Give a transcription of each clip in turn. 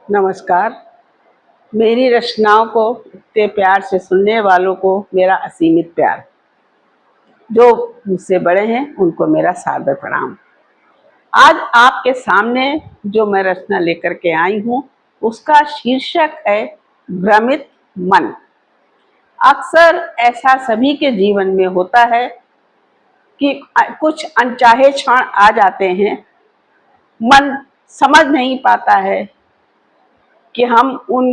नमस्कार। मेरी रचनाओं को इतने प्यार से सुनने वालों को मेरा असीमित प्यार। जो मुझसे बड़े हैं उनको मेरा सादर प्रणाम। आज आपके सामने जो मैं रचना लेकर के आई हूँ उसका शीर्षक है भ्रमित मन। अक्सर ऐसा सभी के जीवन में होता है कि कुछ अनचाहे क्षण आ जाते हैं। मन समझ नहीं पाता है कि हम उन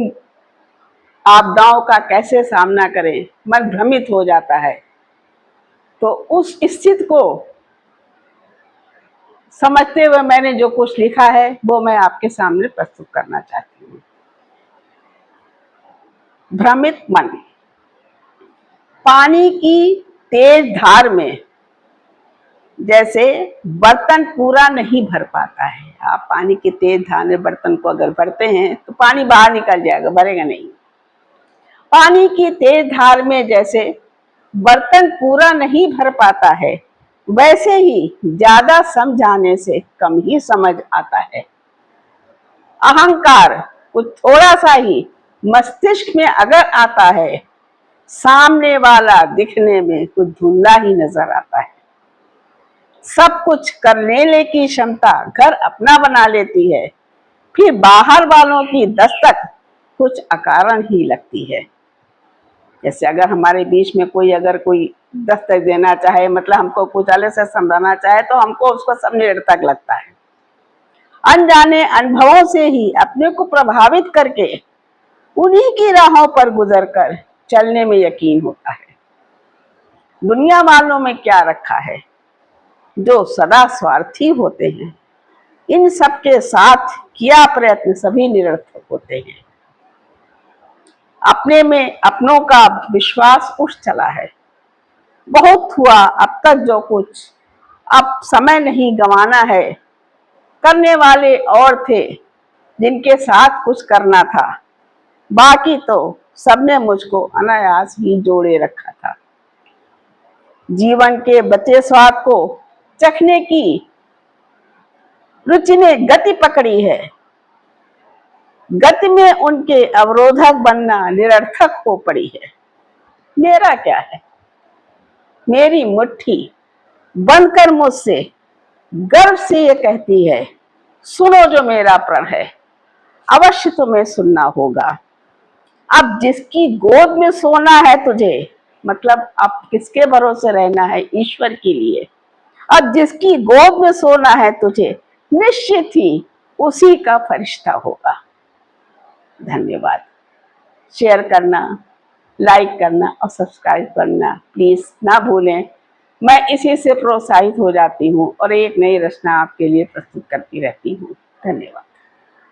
आपदाओं का कैसे सामना करें। मन भ्रमित हो जाता है। तो उस स्थिति को समझते हुए मैंने जो कुछ लिखा है वो मैं आपके सामने प्रस्तुत करना चाहती हूँ। भ्रमित मन। पानी की तेज धार में जैसे बर्तन पूरा नहीं भर पाता है। आप पानी की तेज धार में बर्तन को अगर भरते हैं तो पानी बाहर निकल जाएगा, भरेगा नहीं। पानी की तेज धार में जैसे बर्तन पूरा नहीं भर पाता है, वैसे ही ज्यादा समझाने से कम ही समझ आता है। अहंकार कुछ थोड़ा सा ही मस्तिष्क में अगर आता है, सामने वाला दिखने में कुछ धुंधला ही नजर आता है। सब कुछ कर लेने की क्षमता घर अपना बना लेती है, फिर बाहर वालों की दस्तक कुछ अकारण ही लगती है। जैसे अगर हमारे बीच में अगर कोई दस्तक देना चाहे, मतलब हमको कुछ अलग से समझाना चाहे, तो हमको उसको सब निरर्थक लगता है। अनजाने अनुभवों से ही अपने को प्रभावित करके उन्हीं की राहों पर गुजर कर चलने में यकीन होता है। दुनिया वालों में क्या रखा है, जो सदा स्वार्थी होते हैं। इन सबके साथ किया प्रयत्न सभी निरर्थक होते हैं। अपने में अपनों का विश्वास उठ चला है। बहुत हुआ अब तक जो कुछ, अब समय नहीं गंवाना है। करने वाले और थे जिनके साथ कुछ करना था, बाकी तो सबने मुझको अनायास ही जोड़े रखा था। जीवन के बचे स्वाद को चखने की रुचि ने गति पकड़ी है। गति में उनके अवरोधक बनना निरर्थक हो पड़ी है। मेरा क्या है, मेरी मुट्ठी बंद कर मुझसे गर्व से ये कहती है, सुनो जो मेरा प्रण है, अवश्य तुम्हें सुनना होगा। अब जिसकी गोद में सोना है तुझे, मतलब अब किसके भरोसे रहना है, ईश्वर के लिए। अब जिसकी गोद में सोना है तुझे, निश्चित ही उसी का फरिश्ता होगा। धन्यवाद। शेयर करना, लाइक करना और सब्सक्राइब करना प्लीज ना भूलें। मैं इसी से प्रोत्साहित हो जाती हूँ और एक नई रचना आपके लिए प्रस्तुत करती रहती हूँ। धन्यवाद।